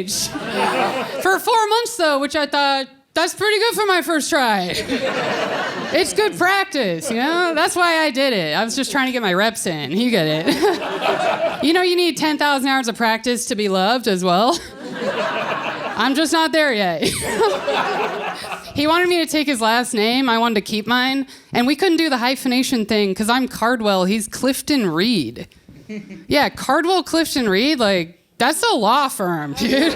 stage. For 4 months, though, which I thought, that's pretty good for my first try. It's good practice, you know? That's why I did it. I was just trying to get my reps in. You get it. You know you need 10,000 hours of practice to be loved as well? I'm just not there yet. He wanted me to take his last name. I wanted to keep mine. And we couldn't do the hyphenation thing because I'm Cardwell. He's Clifton Reed. Yeah, Cardwell Clifton Reed, like, that's a law firm, dude.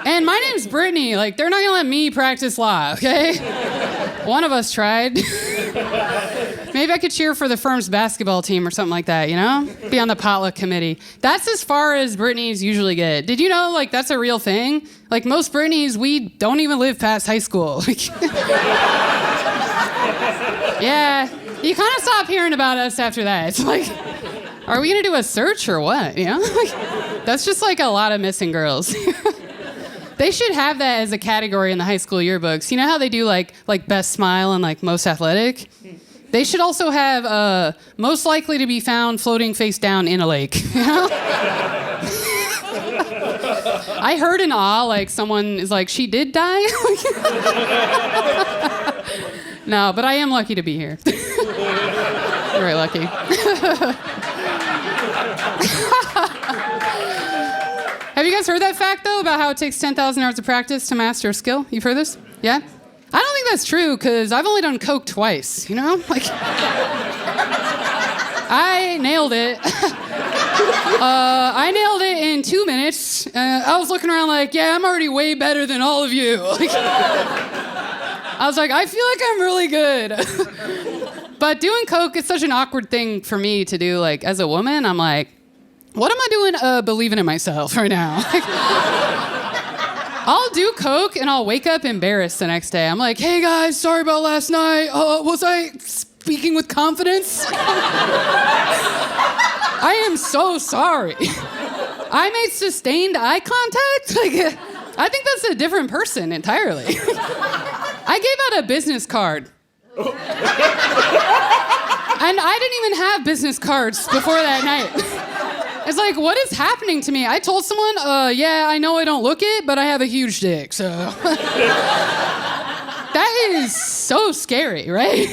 And my name's Brittany. Like, they're not gonna let me practice law, okay? One of us tried. Maybe I could cheer for the firm's basketball team or something like that, you know? Be on the potluck committee. That's as far as Brittany's usually get. Did you know, like, that's a real thing? Like, most Brittany's, we don't even live past high school. Yeah, you kind of stop hearing about us after that. It's like, are we gonna do a search or what, you know? That's just like a lot of missing girls. They should have that as a category in the high school yearbooks. You know how they do like best smile and like most athletic? They should also have most likely to be found floating face down in a lake. You know? I heard an like someone is like, she did die? No, but I am lucky to be here. Very lucky. Have you guys heard that fact, though, about how it takes 10,000 hours of practice to master a skill? You've heard this? Yeah? I don't think that's true, because I've only done coke twice, you know? Like, I nailed it. I nailed it in 2 minutes. I was looking around like, yeah, I'm already way better than all of you. Like, I was like, I feel like I'm really good. But doing coke is such an awkward thing for me to do, like, as a woman. I'm like, what am I doing believing in myself right now? I'll do coke and I'll wake up embarrassed the next day. I'm like, hey guys, sorry about last night. Was I speaking with confidence? I am so sorry. I made sustained eye contact? Like, I think that's a different person entirely. I gave out a business card. And I didn't even have business cards before that night. It's like, what is happening to me? I told someone, yeah, I know I don't look it, but I have a huge dick, so. That is so scary, right?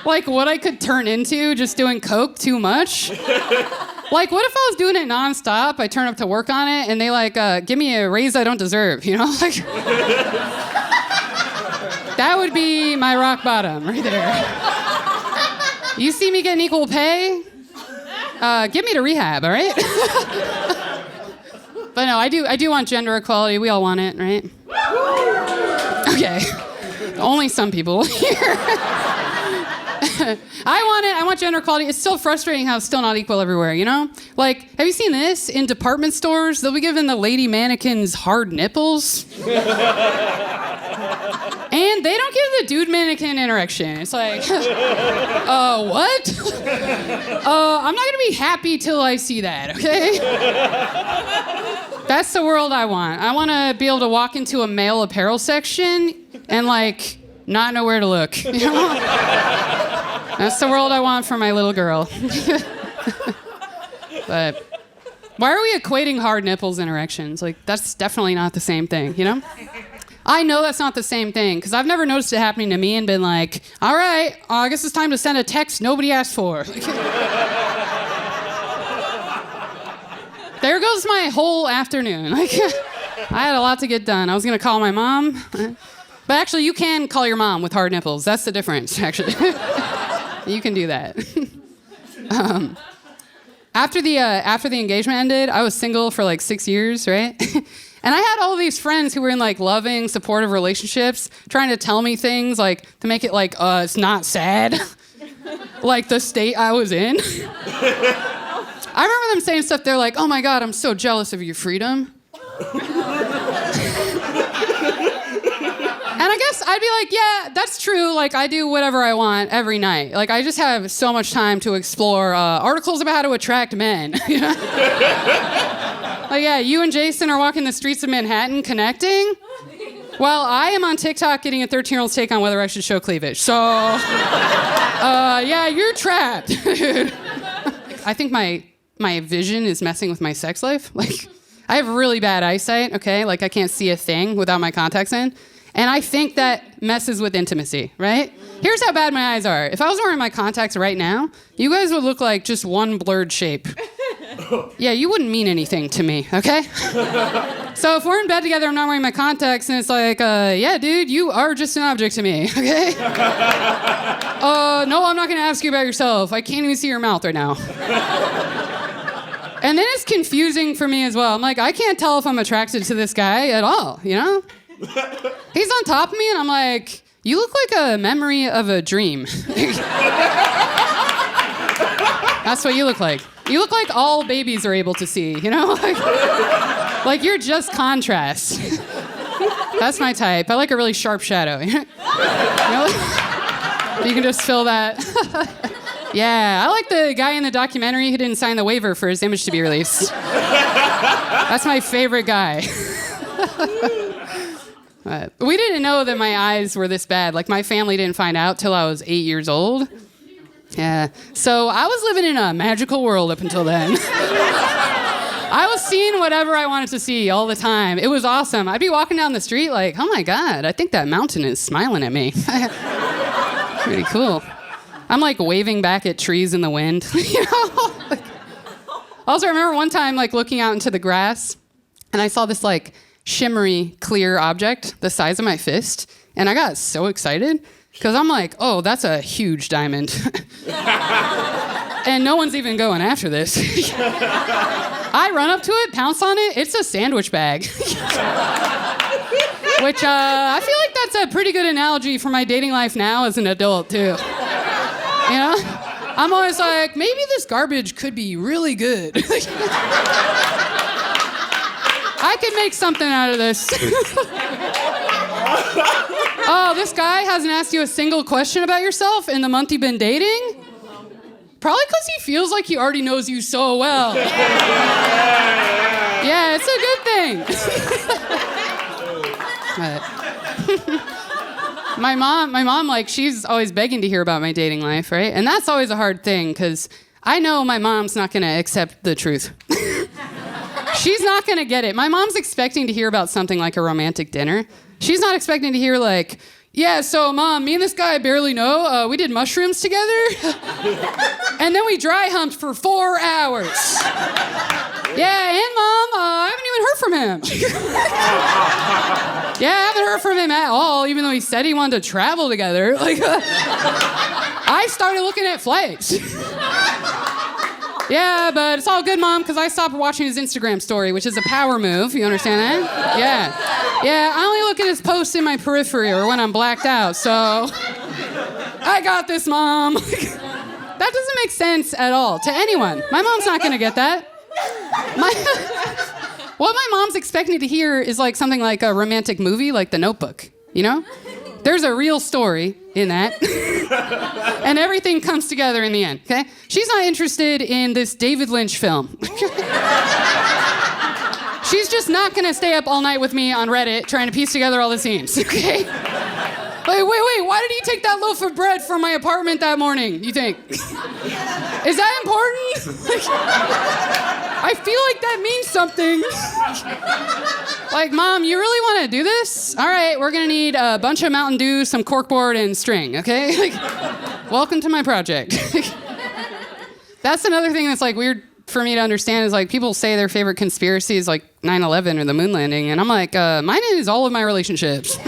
Like, what I could turn into just doing coke too much. Like, what if I was doing it nonstop? I turn up to work on it, and they, like, give me a raise I don't deserve, you know? Like, that would be my rock bottom right there. You see me getting equal pay? Get me to rehab, all right? But no, I do want gender equality. We all want it, right? Okay. Only some people here. I want it. I want gender equality. It's so frustrating how it's still not equal everywhere, you know? Like, have you seen this? In department stores, they'll be giving the lady mannequins hard nipples. And they don't give the dude mannequin an erection. It's like, what? I'm not gonna be happy till I see that, okay? That's the world I want. I wanna be able to walk into a male apparel section and, like, not know where to look, you know? That's the world I want for my little girl. But why are we equating hard nipples and erections? Like, that's definitely not the same thing, you know? I know that's not the same thing, because I've never noticed it happening to me and been like, all right, I guess it's time to send a text nobody asked for. There goes my whole afternoon. Like, I had a lot to get done. I was going to call my mom. But actually, you can call your mom with hard nipples. That's the difference, actually. You can do that. After the engagement ended, I was single for like 6 years, right? And I had all these friends who were in like loving, supportive relationships, trying to tell me things like to make it like, it's not sad, like the state I was in. I remember them saying stuff. They're like, "Oh my God, I'm so jealous of your freedom." And I guess I'd be like, yeah, that's true. Like, I do whatever I want every night. Like, I just have so much time to explore articles about how to attract men. You know? Like, yeah, you and Jason are walking the streets of Manhattan connecting, while I am on TikTok getting a 13-year-old's take on whether I should show cleavage. So, yeah, you're trapped, dude. I think my vision is messing with my sex life. Like, I have really bad eyesight, okay? Like, I can't see a thing without my contacts in. And I think that messes with intimacy, right? Here's how bad my eyes are. If I was wearing my contacts right now, you guys would look like just one blurred shape. Yeah, you wouldn't mean anything to me, okay? So if we're in bed together, I'm not wearing my contacts, and it's like, yeah, dude, you are just an object to me, okay? No, I'm not gonna ask you about yourself. I can't even see your mouth right now. And then it's confusing for me as well. I'm like, I can't tell if I'm attracted to this guy at all, you know? He's on top of me, and I'm like, you look like a memory of a dream. That's what you look like. You look like all babies are able to see, you know? Like you're just contrast. That's my type. I like a really sharp shadow. You know? You can just fill that. Yeah, I like the guy in the documentary who didn't sign the waiver for his image to be released. That's my favorite guy. We didn't know that my eyes were this bad. Like, my family didn't find out till I was 8 years old. Yeah. So I was living in a magical world up until then. I was seeing whatever I wanted to see all the time. It was awesome. I'd be walking down the street like, oh my God, I think that mountain is smiling at me. Pretty cool. I'm like waving back at trees in the wind. You know? Also, I remember one time like looking out into the grass and I saw this like shimmery, clear object the size of my fist. And I got so excited because I'm like, oh, that's a huge diamond. And no one's even going after this. I run up to it, pounce on it. It's a sandwich bag. Which I feel like that's a pretty good analogy for my dating life now as an adult, too. You know? I'm always like, maybe this garbage could be really good. I could make something out of this. Oh, this guy hasn't asked you a single question about yourself in the month you've been dating? Probably because he feels like he already knows you so well. Yeah, it's a good thing. My mom, like, she's always begging to hear about my dating life, right? And that's always a hard thing, because I know my mom's not going to accept the truth. She's not going to get it. My mom's expecting to hear about something like a romantic dinner. She's not expecting to hear, like, yeah, so, Mom, me and this guy I barely know, we did mushrooms together, and then we dry humped for 4 hours. Yeah, and, Mom, I haven't even heard from him. Yeah, I haven't heard from him at all, even though he said he wanted to travel together. Like, I started looking at flights. Yeah, but it's all good, Mom, because I stopped watching his Instagram story, which is a power move. You understand that? Yeah. Yeah, I only look at his posts in my periphery or when I'm blacked out, so I got this, Mom. That doesn't make sense at all to anyone. My mom's not going to get that. What my mom's expecting to hear is like something like a romantic movie, like The Notebook, you know? There's a real story in that. And everything comes together in the end, okay? She's not interested in this David Lynch film. She's just not gonna stay up all night with me on Reddit trying to piece together all the scenes, okay? Wait, why did he take that loaf of bread from my apartment that morning, you think? Is that important? I feel like that means something. Like, Mom, you really want to do this? All right, we're going to need a bunch of Mountain Dew, some corkboard, and string, okay? Like, welcome to my project. That's another thing that's, like, weird for me to understand is, like, people say their favorite conspiracy is, like, 9/11 or the moon landing, and I'm like, mine is all of my relationships.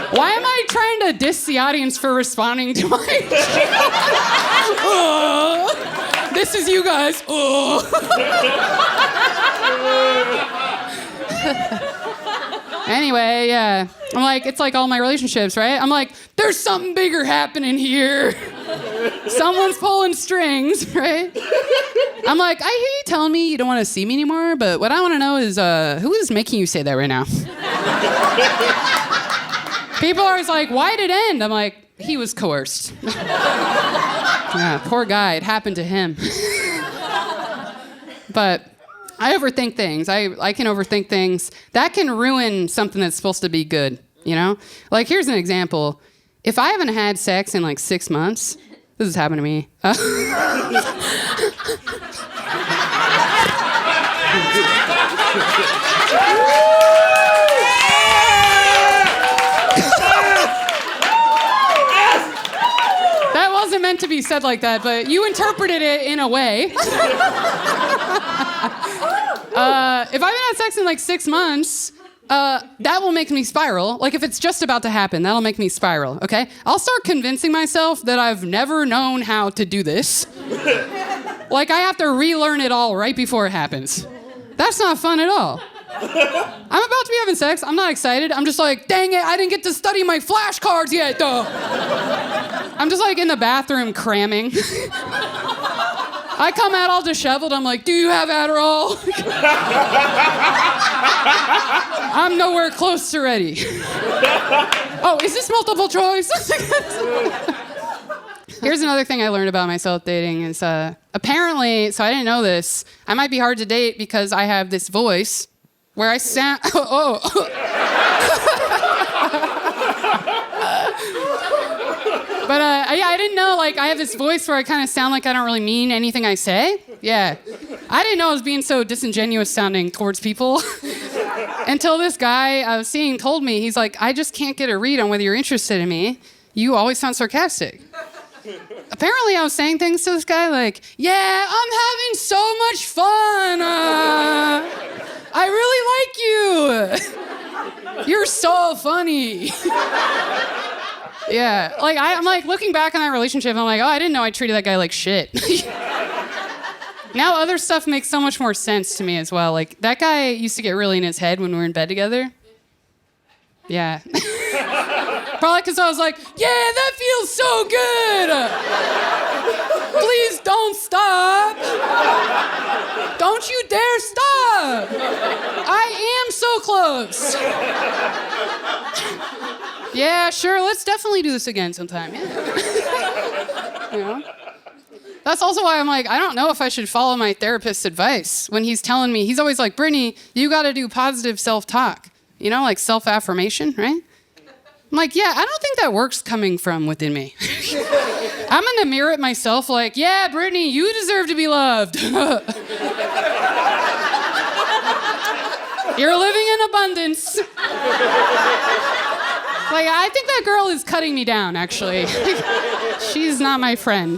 Why am I trying to diss the audience for responding to my... This is you guys. Anyway, yeah. I'm like, it's like all my relationships, right? I'm like, there's something bigger happening here. Someone's pulling strings, right? I'm like, I hear you telling me you don't want to see me anymore, but what I want to know is, who is making you say that right now? People are always like, why did it end? I'm like, he was coerced. Yeah, poor guy, it happened to him. But I overthink things. I can overthink things. That can ruin something that's supposed to be good, you know? Like, here's an example. If I haven't had sex in like 6 months, This has happened to me. That wasn't meant to be said like that, but you interpreted it in a way. If I haven't had sex in like 6 months, that will make me spiral. Like if it's just about to happen, that'll make me spiral, okay? I'll start convincing myself that I've never known how to do this. Like I have to relearn it all right before it happens. That's not fun at all. I'm about to be having sex. I'm not excited. I'm just like, dang it, I didn't get to study my flashcards yet, though. I'm just like in the bathroom cramming. I come out all disheveled. I'm like, do you have Adderall? I'm nowhere close to ready. Oh, is this multiple choice? Here's another thing I learned about myself dating is apparently, so I didn't know this, I might be hard to date because I have this voice where I sound, But yeah, I didn't know, like, I have this voice where I kind of sound like I don't really mean anything I say. Yeah. I didn't know I was being so disingenuous sounding towards people until this guy I was seeing told me, he's like, I just can't get a read on whether you're interested in me. You always sound sarcastic. Apparently I was saying things to this guy like, yeah, I'm having so much fun. I really like you. You're so funny. Yeah, like I'm like looking back on that relationship, I'm like, oh, I didn't know I treated that guy like shit. Now other stuff makes so much more sense to me as well. Like that guy used to get really in his head when we were in bed together. Yeah. Probably because I was like, yeah, that feels so good. Please don't stop. Don't you dare stop. I am so close. Yeah, sure, let's definitely do this again sometime. Yeah. You know? That's also why I'm like, I don't know if I should follow my therapist's advice when he's telling me, he's always like, Brittany, you gotta do positive self-talk. You know, like self-affirmation, right? I'm like, yeah, I don't think that works coming from within me. I'm gonna mirror it myself like, yeah, Brittany, you deserve to be loved. You're living in abundance. Like, I think that girl is cutting me down, actually. She's not my friend.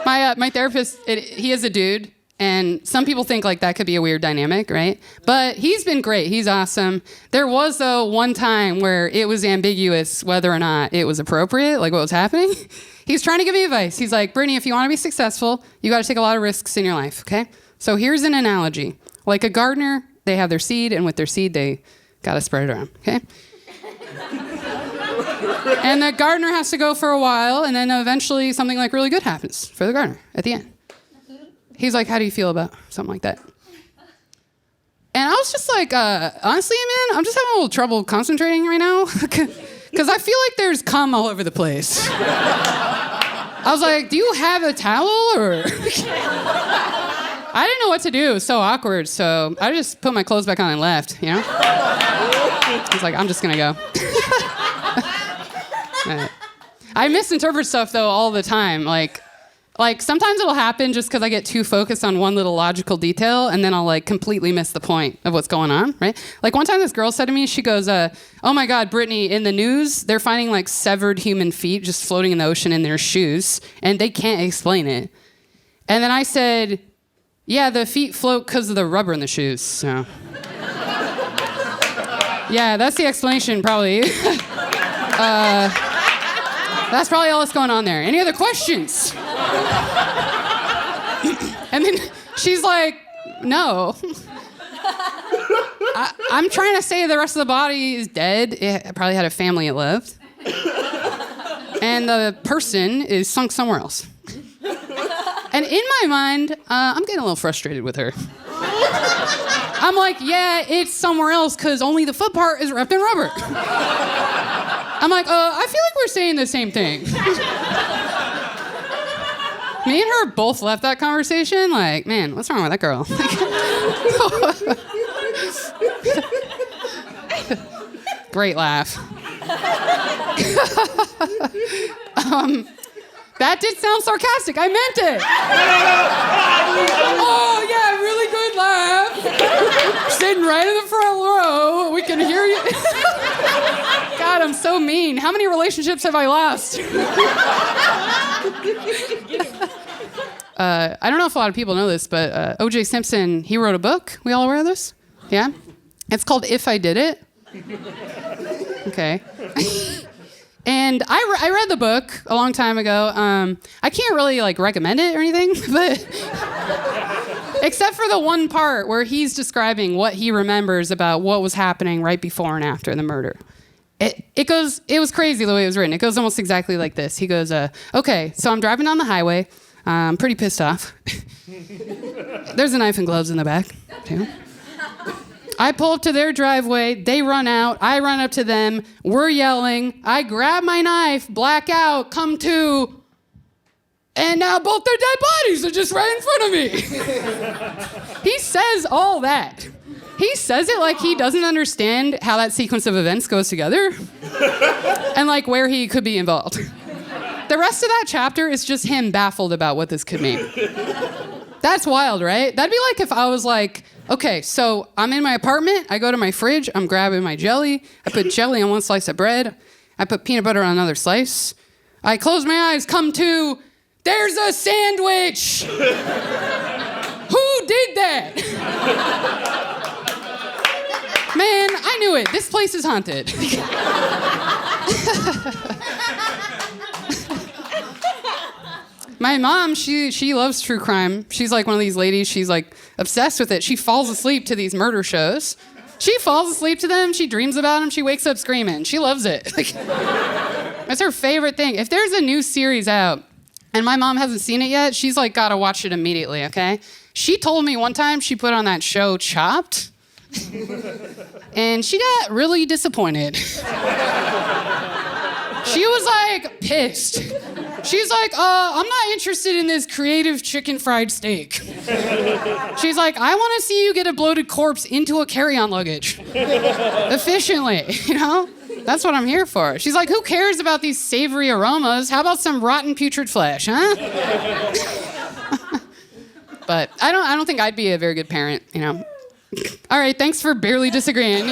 My therapist, he is a dude, and some people think like that could be a weird dynamic, right? But he's been great. He's awesome. There was, though, one time where it was ambiguous whether or not it was appropriate, like what was happening. He's trying to give me advice. He's like, Brittany, if you want to be successful, you got to take a lot of risks in your life, okay? So here's an analogy. Like a gardener, they have their seed, and with their seed, they got to spread it around, okay? And the gardener has to go for a while, and then eventually something like really good happens for the gardener at the end. He's like, how do you feel about something like that? And I was just like, honestly, man, I'm just having a little trouble concentrating right now. Because I feel like there's cum all over the place. I was like, do you have a towel? Or I didn't know what to do. It was so awkward. So I just put my clothes back on and left, you know? I was like, I'm just going to go. I misinterpret stuff, though, all the time. Like sometimes it'll happen just because I get too focused on one little logical detail, and then I'll, like, completely miss the point of what's going on, right? Like, one time this girl said to me, she goes, oh, my God, Brittany, in the news, they're finding, like, severed human feet just floating in the ocean in their shoes, and they can't explain it. And then I said, yeah, the feet float because of the rubber in the shoes, so... Yeah, that's the explanation, probably. That's probably all that's going on there. Any other questions? And then she's like, no. I'm trying to say the rest of the body is dead. It probably had a family it loved. And the person is sunk somewhere else. And in my mind, I'm getting a little frustrated with her. I'm like, yeah, it's somewhere else because only the foot part is wrapped in rubber. I'm like, I feel like we're saying the same thing. Me and her both left that conversation like, man, what's wrong with that girl? Great laugh. That did sound sarcastic. I meant it. Oh, yeah, really good laugh. Sitting right in the front row. We can hear you. God, I'm so mean. How many relationships have I lost? I don't know if a lot of people know this, but O.J. Simpson, he wrote a book. We all aware of this? Yeah? It's called If I Did It. Okay. And I read the book a long time ago. I can't really recommend it or anything, but except for the one part where he's describing what he remembers about what was happening right before and after the murder. It was crazy the way it was written. It goes almost exactly like this. He goes, okay, so I'm driving down the highway. I'm pretty pissed off. There's a knife and gloves in the back, too. I pull up to their driveway. They run out. I run up to them. We're yelling. I grab my knife, black out, come to, and now both their dead bodies are just right in front of me. He says all that. He says it like he doesn't understand how that sequence of events goes together and where he could be involved. The rest of that chapter is just him baffled about what this could mean. That's wild, right? That'd be like if I was like, okay, so I'm in my apartment, I go to my fridge, I'm grabbing my jelly, I put jelly on one slice of bread, I put peanut butter on another slice, I close my eyes, come to, there's a sandwich! Who did that? Man, I knew it, this place is haunted. My mom, she loves true crime. She's like one of these ladies, she's obsessed with it. She falls asleep to these murder shows. She falls asleep to them, she dreams about them, she wakes up screaming. She loves it. That's her favorite thing. If there's a new series out and my mom hasn't seen it yet, she's gotta watch it immediately, okay? She told me one time she put on that show Chopped, and she got really disappointed. She was pissed. She's I'm not interested in this creative chicken fried steak. She's I want to see you get a bloated corpse into a carry-on luggage. Efficiently, That's what I'm here for. She's who cares about these savory aromas? How about some rotten putrid flesh, huh? But I don't think I'd be a very good parent, All right, thanks for barely disagreeing.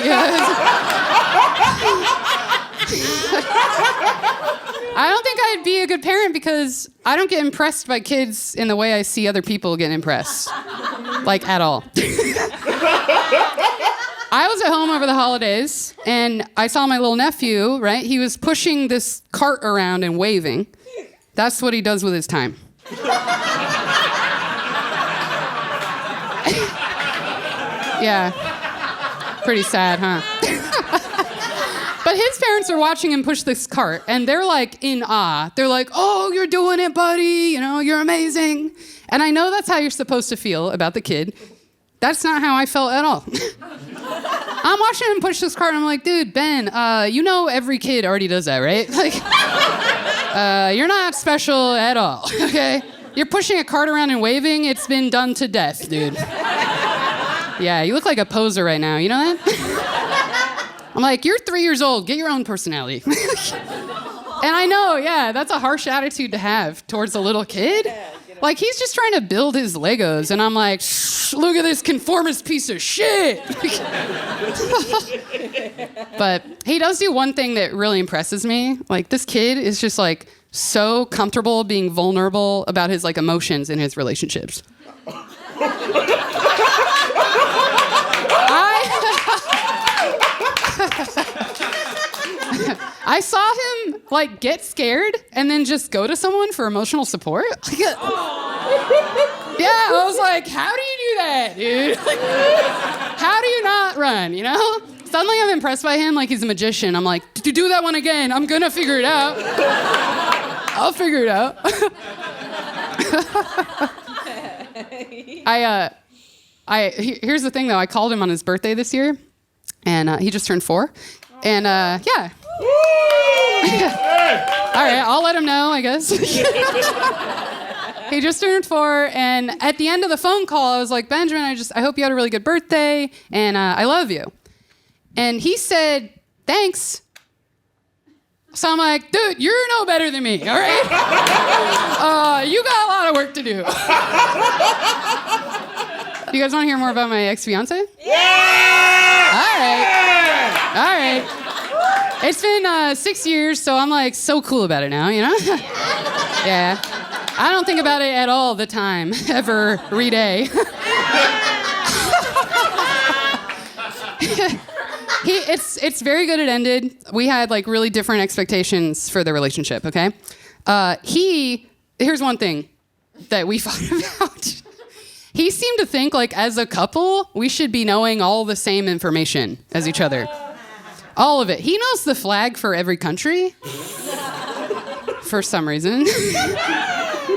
I don't think I'd be a good parent because I don't get impressed by kids in the way I see other people get impressed. At all. I was at home over the holidays, and I saw my little nephew, right? He was pushing this cart around and waving. That's what he does with his time. Yeah. Pretty sad, huh? But his parents are watching him push this cart, and they're in awe. They're oh, you're doing it, buddy. You're amazing. And I know that's how you're supposed to feel about the kid. That's not how I felt at all. I'm watching him push this cart, and I'm dude, Ben, every kid already does that, right? You're not special at all, okay? You're pushing a cart around and waving. It's been done to death, dude. Yeah, you look like a poser right now. You know that? I'm you're 3 years old. Get your own personality. And I know, yeah, that's a harsh attitude to have towards a little kid. He's just trying to build his Legos. And I'm look at this conformist piece of shit. But he does do one thing that really impresses me. This kid is just so comfortable being vulnerable about his emotions in his relationships. I saw him get scared and then just go to someone for emotional support. Yeah, I was how do you do that, dude? How do you not run, Suddenly I'm impressed by him he's a magician. I'm do that one again. I'm gonna figure it out. I'll figure it out. Here's the thing though, I called him on his birthday this year and he just turned 4. And yeah. All right, I'll let him know, I guess. He just turned 4, and at the end of the phone call, I was Benjamin, I hope you had a really good birthday, and I love you. And he said, thanks. So I'm like, dude, you're no better than me, all right? You got a lot of work to do. You guys want to hear more about my ex-fiance? Yeah! All right. It's been 6 years, so I'm like so cool about it now, you know? Yeah. I don't think about it at all the time, every day. It's very good it ended. We had like really different expectations for the relationship, okay? Here's one thing that we fought about. He seemed to think like as a couple, we should be knowing all the same information as each other. All of it. He knows the flag for every country for some reason.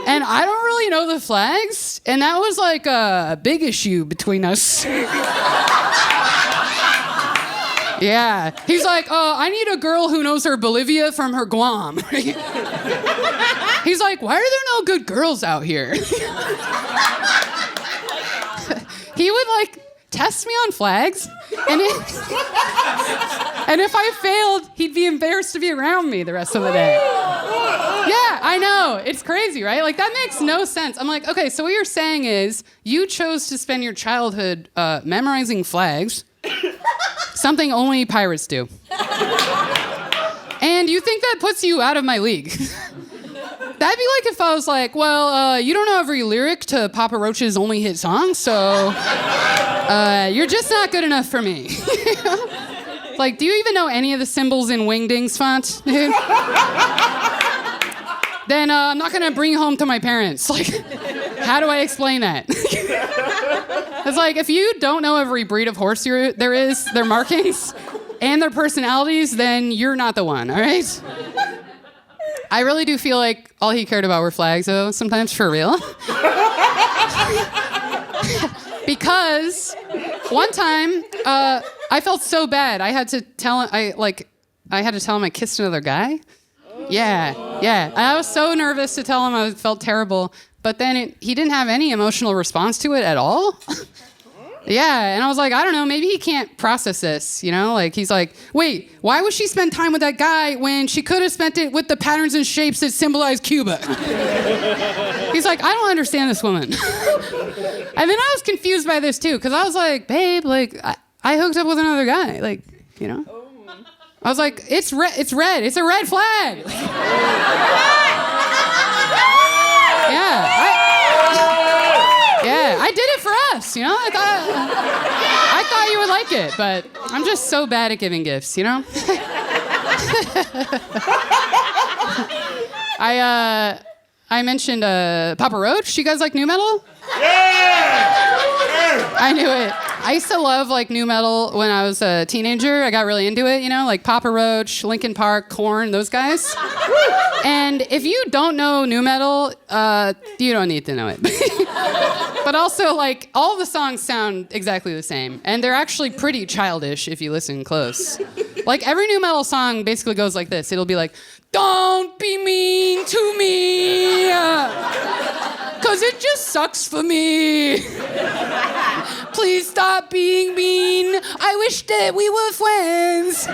And I don't really know the flags. And that was like a big issue between us. Yeah. He's like, I need a girl who knows her Bolivia from her Guam. He's like, why are there no good girls out here? He would like test me on flags, and if I failed, he'd be embarrassed to be around me the rest of the day. Yeah, I know. It's crazy, right? Like, that makes no sense. I'm like, okay, so what you're saying is you chose to spend your childhood memorizing flags, something only pirates do. And you think that puts you out of my league. That'd be like if I was like, well, you don't know every lyric to Papa Roach's only hit song, so you're just not good enough for me. Like, do you even know any of the symbols in Wingding's font, dude? Then I'm not gonna bring you home to my parents. Like, how do I explain that? It's like, if you don't know every breed of horse there is, their markings, and their personalities, then you're not the one, all right? I really do feel like all he cared about were flags, though, sometimes, for real. Because one time, I felt so bad. I had to tell him I kissed another guy. Yeah. I was so nervous to tell him I felt terrible, but then he didn't have any emotional response to it at all. Yeah, and I was like, I don't know, maybe he can't process this, you know? Like, he's like, wait, why would she spend time with that guy when she could have spent it with the patterns and shapes that symbolize Cuba? He's like, I don't understand this woman. And then I was confused by this, too, because I was like, babe, like, I hooked up with another guy, like, you know? I was like, it's red, it's a red flag. Yeah, I did it for us, you know? I thought you would like it, but I'm just so bad at giving gifts, you know? I mentioned Papa Roach. You guys like nu metal? Yeah! I knew it. I used to love like nu metal when I was a teenager. I got really into it, you know, like Papa Roach, Linkin Park, Korn, those guys. And if you don't know nu metal, you don't need to know it. But also, like, all the songs sound exactly the same. And they're actually pretty childish if you listen close. Like, every nu metal song basically goes like this. It'll be like, don't be mean to me, 'cause it just sucks for me. Please stop being mean. I wish that we were friends.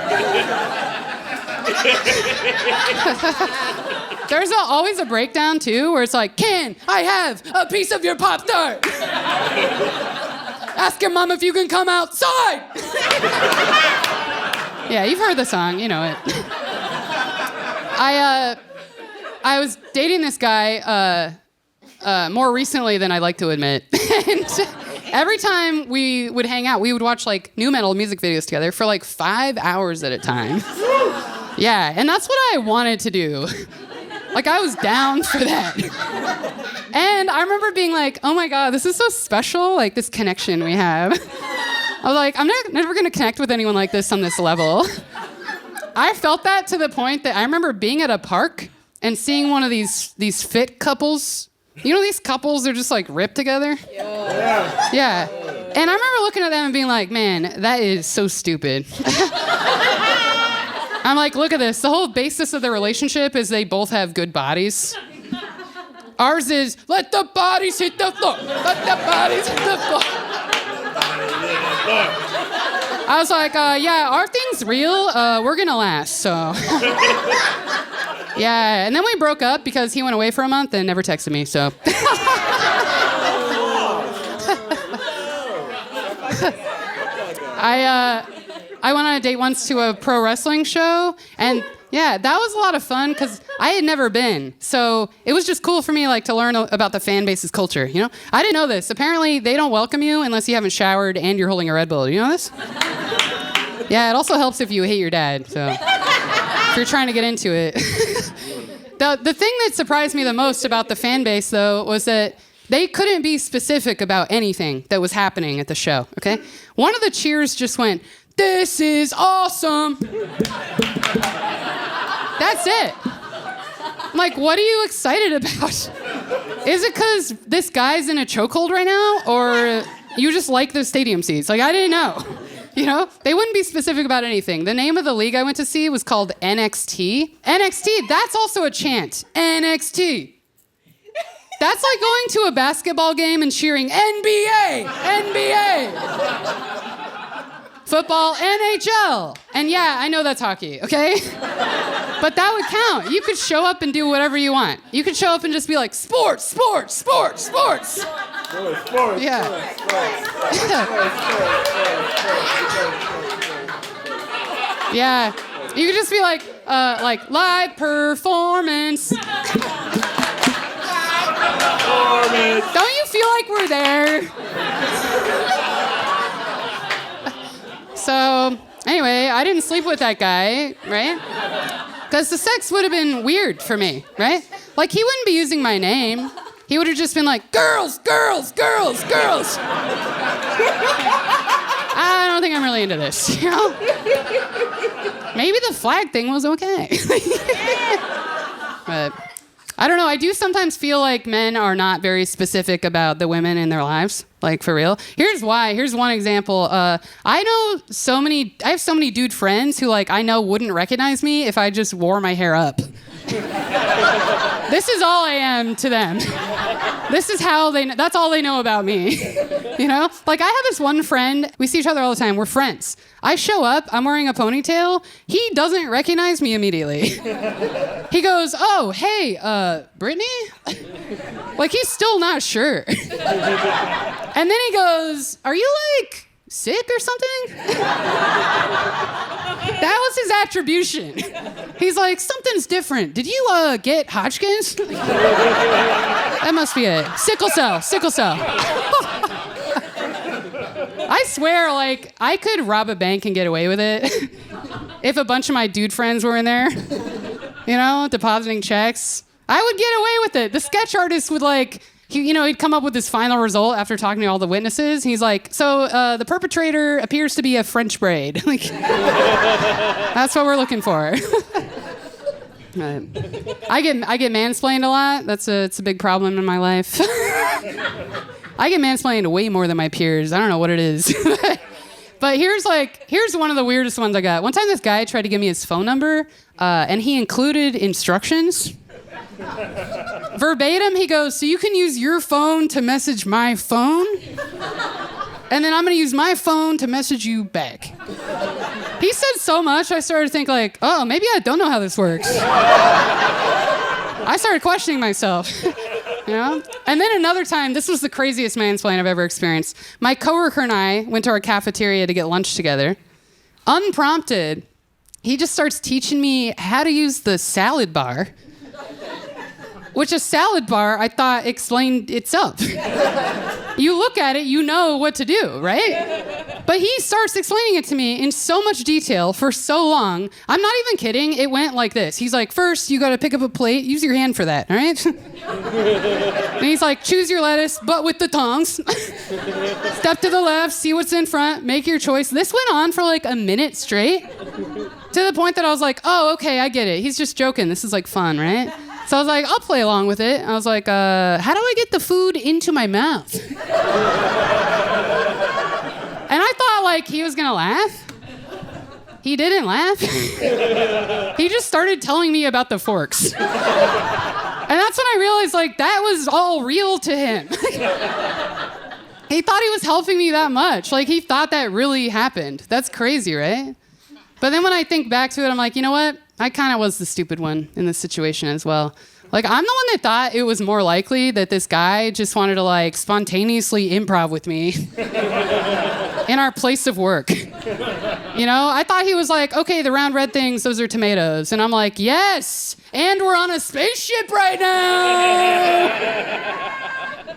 There's always a breakdown, too, where it's like, can I have a piece of your Pop-Tart? Ask your mom if you can come outside. Yeah, you've heard the song. You know it. I was dating this guy more recently than I like to admit. And every time we would hang out, we would watch, like, nu metal music videos together for, like, 5 hours at a time. Yeah, and that's what I wanted to do. Like, I was down for that. And I remember being like, oh my God, this is so special, like, this connection we have. I was like, I'm never gonna connect with anyone like this on this level. I felt that to the point that I remember being at a park and seeing one of these fit couples. You know these couples, they're just like ripped together? Yeah. And I remember looking at them and being like, man, that is so stupid. I'm like, look at this. The whole basis of the relationship is they both have good bodies. Ours is, let the bodies hit the floor. Let the bodies hit the floor. I was like, yeah, our thing one's real, we're gonna last, so. Yeah, and then we broke up because he went away for a month and never texted me, so. I went on a date once to a pro wrestling show, and yeah, that was a lot of fun because I had never been. So it was just cool for me to learn about the fan base's culture, you know? I didn't know this. Apparently, they don't welcome you unless you haven't showered and you're holding a Red Bull. Do you know this? Yeah, it also helps if you hate your dad, so if you're trying to get into it. The thing that surprised me the most about the fan base, though, was that they couldn't be specific about anything that was happening at the show, okay? One of the cheers just went, "This is awesome." That's it. I'm like, what are you excited about? Is it because this guy's in a chokehold right now? Or you just like the stadium seats? I didn't know. You know? They wouldn't be specific about anything. The name of the league I went to see was called NXT. NXT, that's also a chant. NXT. That's like going to a basketball game and cheering NBA, NBA. Football, NHL. And yeah, I know that's hockey, okay? But that would count. You could show up and do whatever you want. You could show up and just be like, sports, sports, sports, sports. Sports, yeah. Yeah. You could just be like live performance. Don't you feel like we're there? So, anyway, I didn't sleep with that guy, right? Because the sex would have been weird for me, right? He wouldn't be using my name. He would have just been like, girls, girls, girls, girls. I don't think I'm really into this, you know? Maybe the flag thing was okay. But I don't know. I do sometimes feel like men are not very specific about the women in their lives. For real. Here's why. Here's one example. I have so many dude friends who I know wouldn't recognize me if I just wore my hair up. This is all I am to them. This is how that's all they know about me. You know? I have this one friend, we see each other all the time, we're friends. I show up, I'm wearing a ponytail, he doesn't recognize me immediately. He goes, "Oh, hey, Brittany?" He's still not sure. And then he goes, "Are you sick or something?" That was his attribution. He's like, "Something's different. Did you get Hodgkin's?" That must be it. Sickle cell. I swear, I could rob a bank and get away with it if a bunch of my dude friends were in there, you know, depositing checks. I would get away with it. The sketch artist would he'd come up with his final result after talking to all the witnesses. He's like, "So the perpetrator appears to be a French braid." That's what we're looking for. I get mansplained a lot. It's a big problem in my life. I get mansplained way more than my peers. I don't know what it is. But here's one of the weirdest ones I got. One time this guy tried to give me his phone number, and he included instructions. Verbatim, he goes, "So you can use your phone to message my phone, and then I'm gonna use my phone to message you back." He said so much, I started to think oh, maybe I don't know how this works. I started questioning myself, you know? And then another time, this was the craziest mansplain I've ever experienced. My coworker and I went to our cafeteria to get lunch together. Unprompted, he just starts teaching me how to use the salad bar. Which a salad bar, I thought, explained itself. You look at it, you know what to do, right? But he starts explaining it to me in so much detail for so long. I'm not even kidding. It went like this. He's like, "First, you got to pick up a plate. Use your hand for that, all right?" And he's like, "Choose your lettuce, but with the tongs. Step to the left, see what's in front, make your choice." This went on for a minute straight. To the point that I was like, "Oh, okay, I get it. He's just joking. This is fun, right?" So I was like, I'll play along with it. I was like, how do I get the food into my mouth? And I thought he was gonna laugh. He didn't laugh. He just started telling me about the forks. And that's when I realized that was all real to him. He thought he was helping me that much. He thought that really happened. That's crazy, right? But then when I think back to it, I'm like, you know what? I kind of was the stupid one in this situation as well. Like, I'm the one that thought it was more likely that this guy just wanted to, like, spontaneously improv with me in our place of work. You know, I thought he was like, okay, the round red things, those are tomatoes. And I'm like, yes, and we're on a spaceship right now.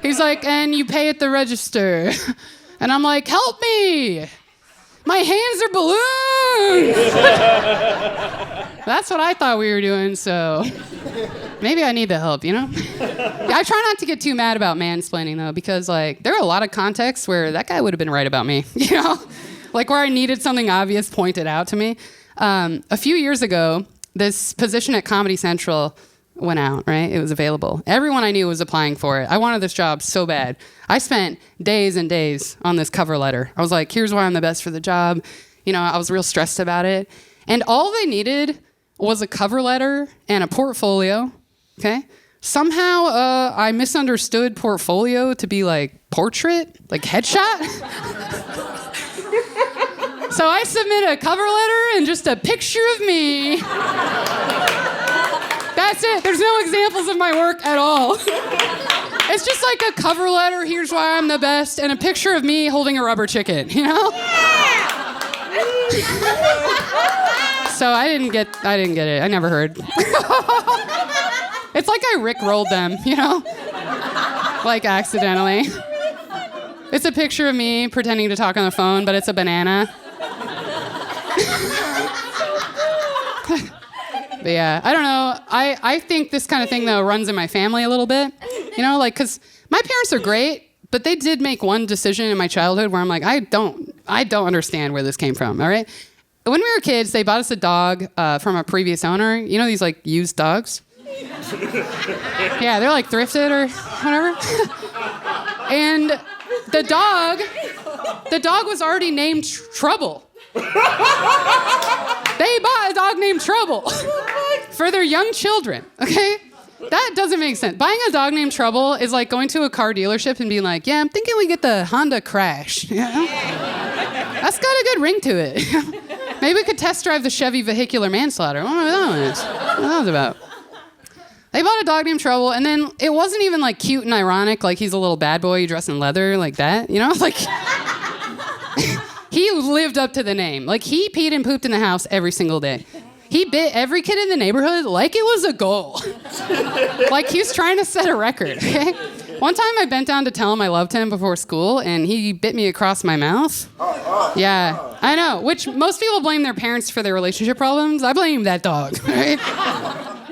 He's like, and you pay at the register. And I'm like, help me. My hands are balloons. That's what I thought we were doing, so maybe I need the help, you know? I try not to get too mad about mansplaining, though, because, like, there are a lot of contexts where that guy would have been right about me, you know? Like, where I needed something obvious pointed out to me. A few years ago, this position at Comedy Central went out, right? It was available. Everyone I knew was applying for it. I wanted this job so bad. I spent days and days on this cover letter. I was like, here's why I'm the best for the job. You know, I was real stressed about it. And all they needed was a cover letter and a portfolio, okay? Somehow I misunderstood portfolio to be like portrait, like headshot. So I submit a cover letter and just a picture of me. That's it. There's no examples of my work at all. It's just like a cover letter, here's why I'm the best, and a picture of me holding a rubber chicken, you know? So I didn't get it. I never heard. It's like I Rick-rolled them, you know? Like accidentally. It's a picture of me pretending to talk on the phone, but it's a banana. But yeah, I don't know. I think this kind of thing, though, runs in my family a little bit. You know, like, because my parents are great, but they did make one decision in my childhood where I'm like, I don't understand where this came from, all right? When we were kids, they bought us a dog from a previous owner. You know these, like, used dogs? Yeah, they're, like, thrifted or whatever. And the dog was already named Trouble. They bought a dog named Trouble for their young children, okay? That doesn't make sense. Buying a dog named Trouble is like going to a car dealership and being like, yeah, I'm thinking we get the Honda Crash. You know? That's got a good ring to it. Maybe we could test drive the Chevy vehicular manslaughter. I don't know what that one is. What that was about. They bought a dog named Trouble, and then it wasn't even like cute and ironic, like he's a little bad boy dressed in leather like that, you know? Like... He lived up to the name. Like, he peed and pooped in the house every single day. He bit every kid in the neighborhood like it was a goal. Like, he was trying to set a record, okay? One time I bent down to tell him I loved him before school, and he bit me across my mouth. Yeah, I know, which most people blame their parents for their relationship problems. I blame that dog, right?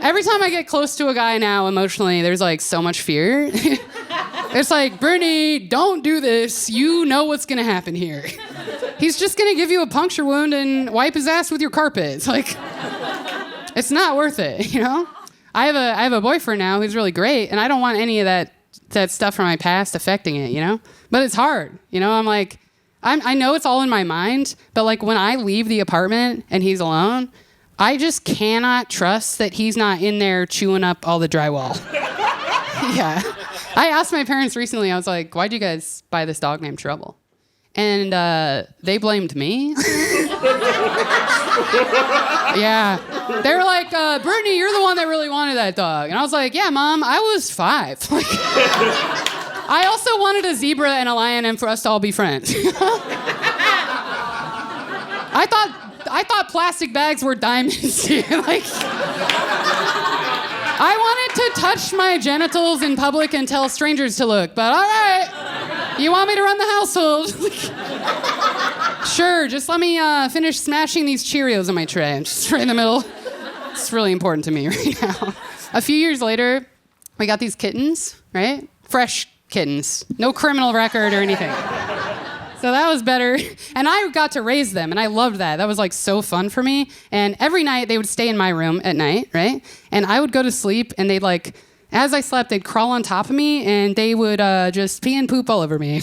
Every time I get close to a guy now emotionally, there's, like, so much fear. It's like, Brittany, don't do this. You know what's going to happen here. He's just going to give you a puncture wound and wipe his ass with your carpet. It's like, it's not worth it, you know? I have a boyfriend now who's really great, and I don't want any of that stuff from my past affecting it, you know? But it's hard, you know? I'm like, I know it's all in my mind, but like when I leave the apartment and he's alone, I just cannot trust that he's not in there chewing up all the drywall. Yeah. I asked my parents recently, I was like, why'd you guys buy this dog named Trouble? And they blamed me. Yeah. They were like, Brittany, you're the one that really wanted that dog. And I was like, yeah, Mom, I was 5. Like, I also wanted a zebra and a lion and for us to all be friends. I thought plastic bags were diamonds. Like, I wanted to touch my genitals in public and tell strangers to look, but all right. You want me to run the household? Sure, just let me finish smashing these Cheerios in my tray. I'm just right in the middle. It's really important to me right now. A few years later, we got these kittens, right? Fresh kittens. No criminal record or anything. So that was better. And I got to raise them, and I loved that. That was, like, so fun for me. And every night, they would stay in my room at night, right? And I would go to sleep, and they'd, like, as I slept, they'd crawl on top of me, and they would just pee and poop all over me.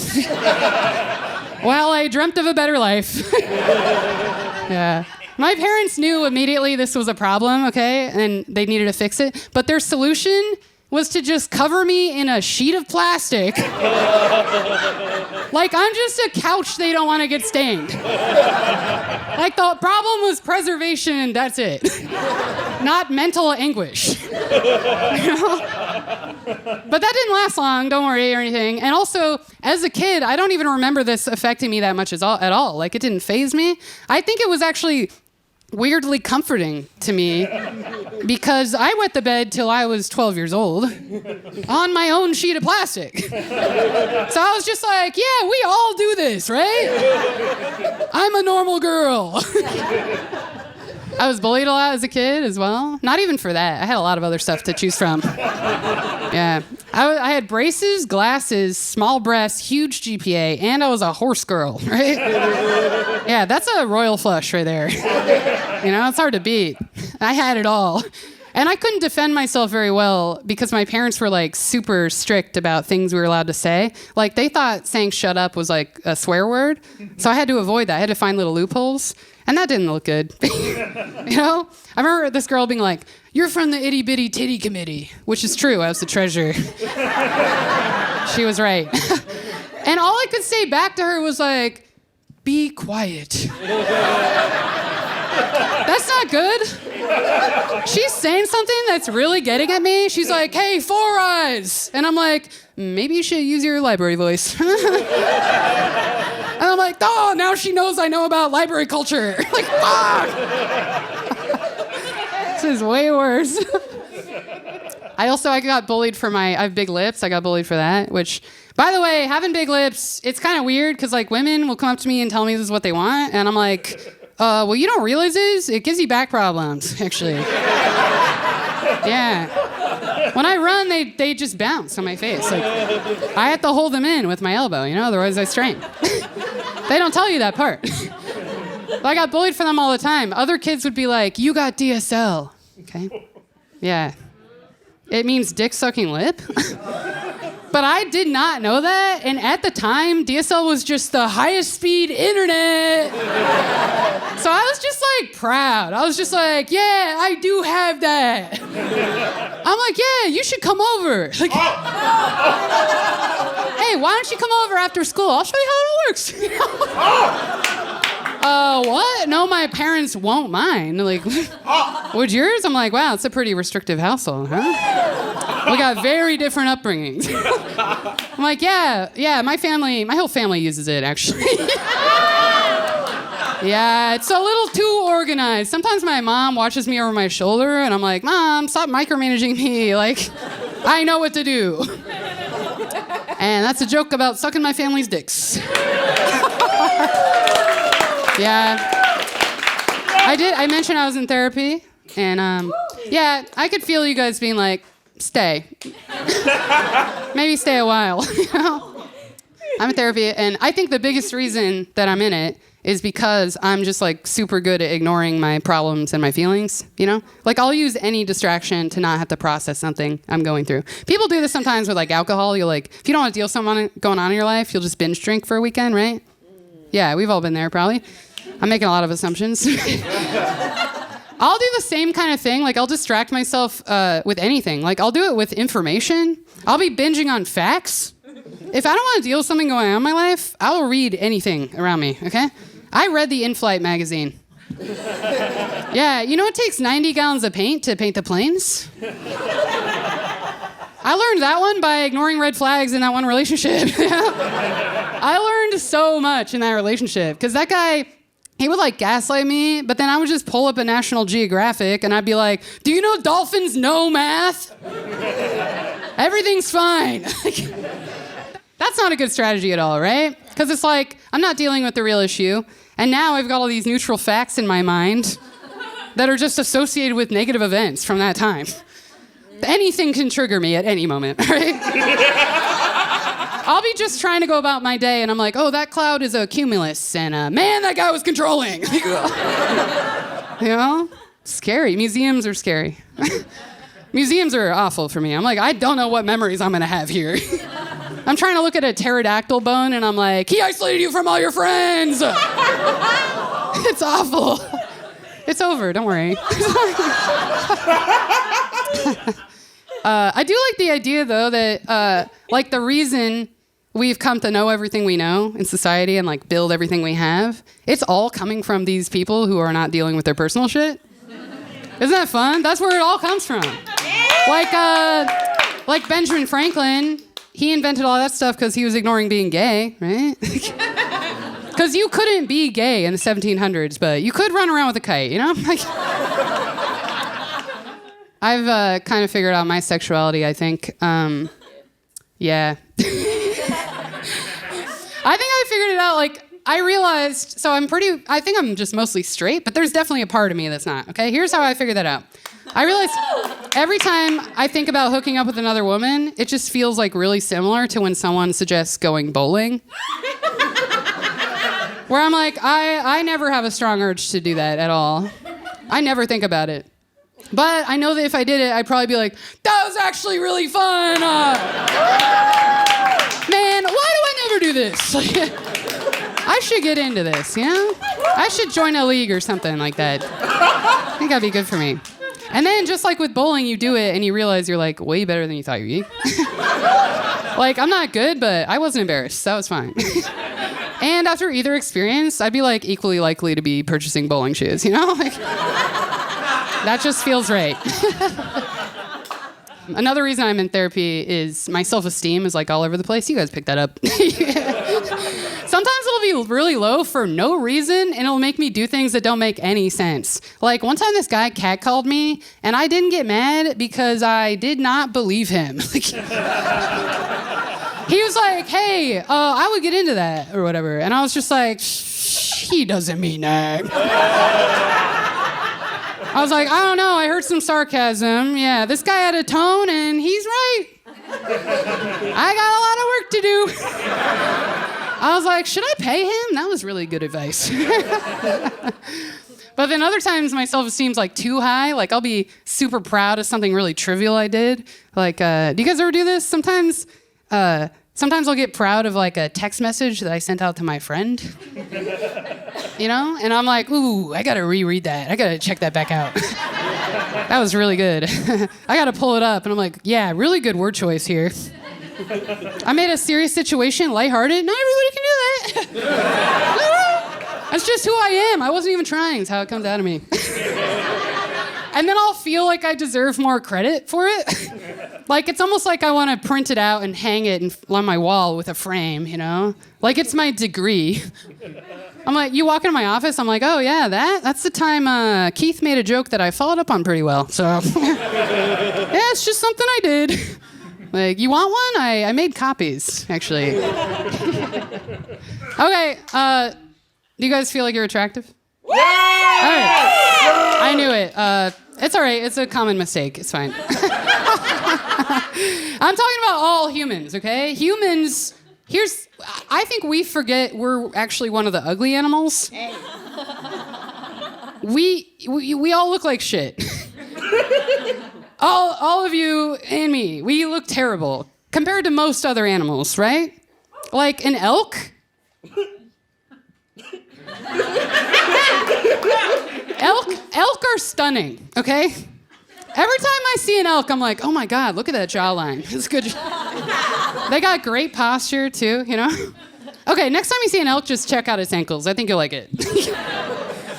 While I dreamt of a better life. Yeah. My parents knew immediately this was a problem, okay? And they needed to fix it. But their solution was to just cover me in a sheet of plastic Like, I'm just a couch they don't want to get stained. Like, the problem was preservation, that's it. Not mental anguish. You know? But that didn't last long, don't worry, or anything. And also, as a kid, I don't even remember this affecting me that much at all. Like, it didn't faze me. I think it was actually weirdly comforting to me because I wet the bed till I was 12 years old on my own sheet of plastic. So I was just like, yeah, we all do this, right? I'm a normal girl. I was bullied a lot as a kid as well. Not even for that. I had a lot of other stuff to choose from. Yeah. I had braces, glasses, small breasts, huge GPA, and I was a horse girl, right? Yeah, that's a royal flush right there. You know, it's hard to beat. I had it all. And I couldn't defend myself very well because my parents were like super strict about things we were allowed to say. Like they thought saying shut up was like a swear word. So I had to avoid that. I had to find little loopholes. And that didn't look good. You know? I remember this girl being like, "You're from the itty bitty titty committee," which is true. I was the treasurer. She was right. And all I could say back to her was like, "Be quiet." That's not good. She's saying something that's really getting at me. She's like, "Hey, Four Eyes." And I'm like, "Maybe you should use your library voice." And I'm like, "Oh, now she knows I know about library culture." Like, fuck. This is way worse. I got bullied for I have big lips. I got bullied for that, which, by the way, having big lips, it's kind of weird because like women will come up to me and tell me this is what they want. And I'm like, what you don't realize is it gives you back problems, actually. Yeah. When I run, they just bounce on my face. Like, I have to hold them in with my elbow, you know, otherwise I strain. They don't tell you that part. But I got bullied for them all the time. Other kids would be like, "You got DSL." Okay. Yeah. It means dick sucking lip. But I did not know that, and at the time, DSL was just the highest speed internet. So I was just like proud. I was just like, yeah, I do have that. I'm like, yeah, you should come over. Like, hey, why don't you come over after school? I'll show you how it works. What? No, my parents won't mind. Like, would yours? I'm like, wow, it's a pretty restrictive household, huh? We got very different upbringings. I'm like, yeah, my whole family uses it, actually. Yeah, it's a little too organized. Sometimes my mom watches me over my shoulder, and I'm like, "Mom, stop micromanaging me. Like, I know what to do." And that's a joke about sucking my family's dicks. Yeah. I mentioned I was in therapy, and yeah, I could feel you guys being like, "Stay." Maybe stay a while, you know? I'm in therapy, and I think the biggest reason that I'm in it is because I'm just like super good at ignoring my problems and my feelings, you know? Like I'll use any distraction to not have to process something I'm going through. People do this sometimes with like alcohol. You're like, if you don't want to deal with something going on in your life, you'll just binge drink for a weekend, right? Yeah, we've all been there probably. I'm making a lot of assumptions. I'll do the same kind of thing. Like I'll distract myself with anything. Like I'll do it with information. I'll be binging on facts. If I don't want to deal with something going on in my life, I'll read anything around me, okay? I read the In-Flight magazine. Yeah, you know it takes 90 gallons of paint to paint the planes? I learned that one by ignoring red flags in that one relationship. I learned so much in that relationship because that guy, he would like gaslight me, but then I would just pull up a National Geographic and I'd be like, "Do you know dolphins know math? Everything's fine." That's not a good strategy at all, right? Because it's like, I'm not dealing with the real issue, and now I've got all these neutral facts in my mind that are just associated with negative events from that time. Anything can trigger me at any moment, right? I'll be just trying to go about my day, and I'm like, "Oh, that cloud is a cumulus, and man, that guy was controlling." You know? Scary. Museums are scary. Museums are awful for me. I'm like, I don't know what memories I'm gonna have here. I'm trying to look at a pterodactyl bone, and I'm like, "He isolated you from all your friends." It's awful. It's over, don't worry. I do like the idea, though, that like the reason we've come to know everything we know in society and like build everything we have, it's all coming from these people who are not dealing with their personal shit. Isn't that fun? That's where it all comes from. Like Benjamin Franklin, he invented all that stuff because he was ignoring being gay, right? Because you couldn't be gay in the 1700s, but you could run around with a kite, you know? I've kind of figured out my sexuality, I think. Yeah. I think I figured it out, like, I realized, so I think I'm just mostly straight, but there's definitely a part of me that's not, okay? Here's how I figured that out. I realized every time I think about hooking up with another woman, it just feels like really similar to when someone suggests going bowling. Where I'm like, I never have a strong urge to do that at all. I never think about it. But I know that if I did it, I'd probably be like, that was actually really fun. Man, why do I never do this? I should get into this, you know? I should join a league or something like that. I think that'd be good for me. And then just like with bowling, you do it and you realize you're like way better than you thought you'd be. Like, I'm not good, but I wasn't embarrassed. That was fine. And after either experience, I'd be like equally likely to be purchasing bowling shoes, you know? Like, that just feels right. Another reason I'm in therapy is my self-esteem is like all over the place. You guys picked that up. Sometimes it'll be really low for no reason, and it'll make me do things that don't make any sense. Like one time this guy catcalled me, and I didn't get mad because I did not believe him. He was like, hey, I would get into that, or whatever. And I was just like, he doesn't mean that. I was like, I don't know, I heard some sarcasm. Yeah, this guy had a tone, and he's right. I got a lot of work to do. I was like, should I pay him? That was really good advice. But then other times my self-esteem's like too high. Like I'll be super proud of something really trivial I did. Like, do you guys ever do this? Sometimes I'll get proud of like a text message that I sent out to my friend. You know? And I'm like, ooh, I gotta reread that. I gotta check that back out. That was really good. I gotta pull it up. And I'm like, yeah, really good word choice here. I made a serious situation lighthearted. Not everybody can do that. That's just who I am. I wasn't even trying. It's how it comes out of me. And then I'll feel like I deserve more credit for it. Like, it's almost like I want to print it out and hang it on my wall with a frame, you know? Like, it's my degree. I'm like, you walk into my office, I'm like, oh, yeah, that's the time Keith made a joke that I followed up on pretty well. So, yeah, it's just something I did. Like, you want one? I made copies, actually. Okay, do you guys feel like you're attractive? Yeah! All right. I knew it. It's all right. It's a common mistake. It's fine. I'm talking about all humans, okay? Humans, I think we forget we're actually one of the ugly animals. Hey. We all look like shit. All of you and me, we look terrible compared to most other animals, right? Like an elk. Elk are stunning, okay? Every time I see an elk, I'm like, oh my God, look at that jawline. It's good. They got great posture too, you know? Okay, next time you see an elk, just check out its ankles. I think you'll like it.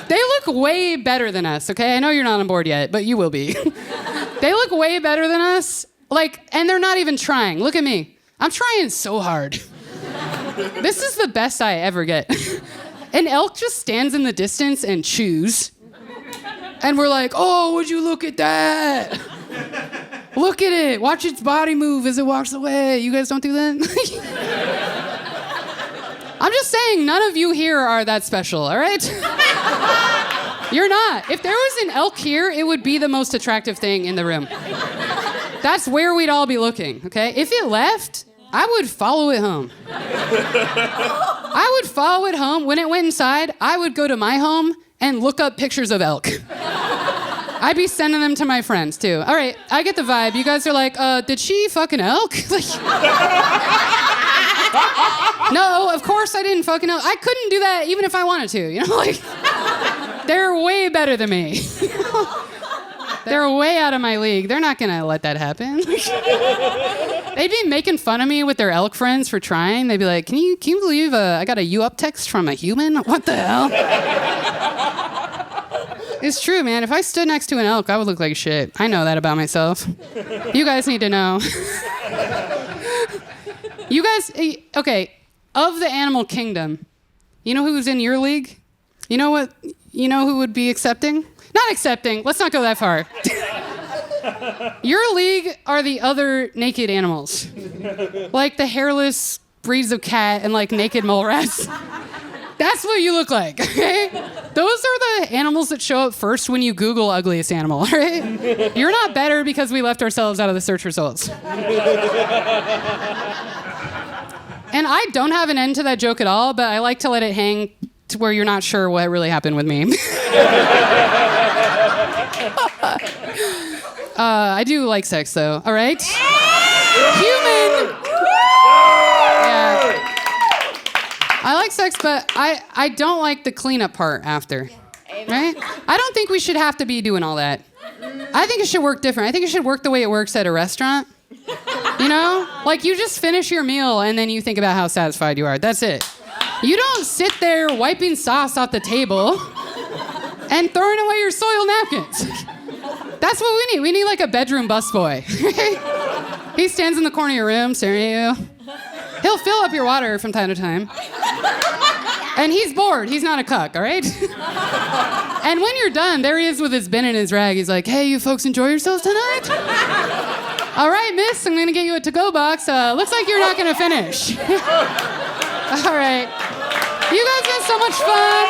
They look way better than us, okay? I know you're not on board yet, but you will be. They look way better than us, and they're not even trying. Look at me. I'm trying so hard. This is the best I ever get. An elk just stands in the distance and chews. And we're like, oh, would you look at that? Look at it. Watch its body move as it walks away. You guys don't do that? I'm just saying, none of you here are that special, all right? You're not. If there was an elk here, it would be the most attractive thing in the room. That's where we'd all be looking, okay? If it left, I would follow it home. I would follow it home. When it went inside, I would go to my home and look up pictures of elk. I'd be sending them to my friends, too. All right, I get the vibe. You guys are like, did she fuck an elk? No, of course I didn't fucking elk. I couldn't do that even if I wanted to, you know? They're way better than me. They're way out of my league. They're not gonna let that happen. They'd be making fun of me with their elk friends for trying. They'd be like, can you believe I got a you up text from a human? What the hell? It's true, man. If I stood next to an elk, I would look like shit. I know that about myself. You guys need to know. You guys, okay, of the animal kingdom, you know who's in your league? You know who would be accepting? Not accepting, let's not go that far. Your league are the other naked animals. Like the hairless breeds of cat and like naked mole rats. That's what you look like, okay? Those are the animals that show up first when you Google ugliest animal, right? You're not better because we left ourselves out of the search results. And I don't have an end to that joke at all, but I like to let it hang to where you're not sure what really happened with me. I do like sex, though, all right? Human! Yeah. I like sex, but I don't like the cleanup part after, right? I don't think we should have to be doing all that. I think it should work different. I think it should work the way it works at a restaurant. You know? Like, you just finish your meal and then you think about how satisfied you are. That's it. You don't sit there wiping sauce off the table and throwing away your soiled napkins. That's what we need. We need like a bedroom busboy. He stands in the corner of your room staring at you. He'll fill up your water from time to time. And he's bored. He's not a cuck, all right? And when you're done, there he is with his bin and his rag. He's like, hey, you folks enjoy yourselves tonight? All right, miss, I'm gonna get you a to-go box. Looks like you're not gonna finish. All right. You guys had so much fun.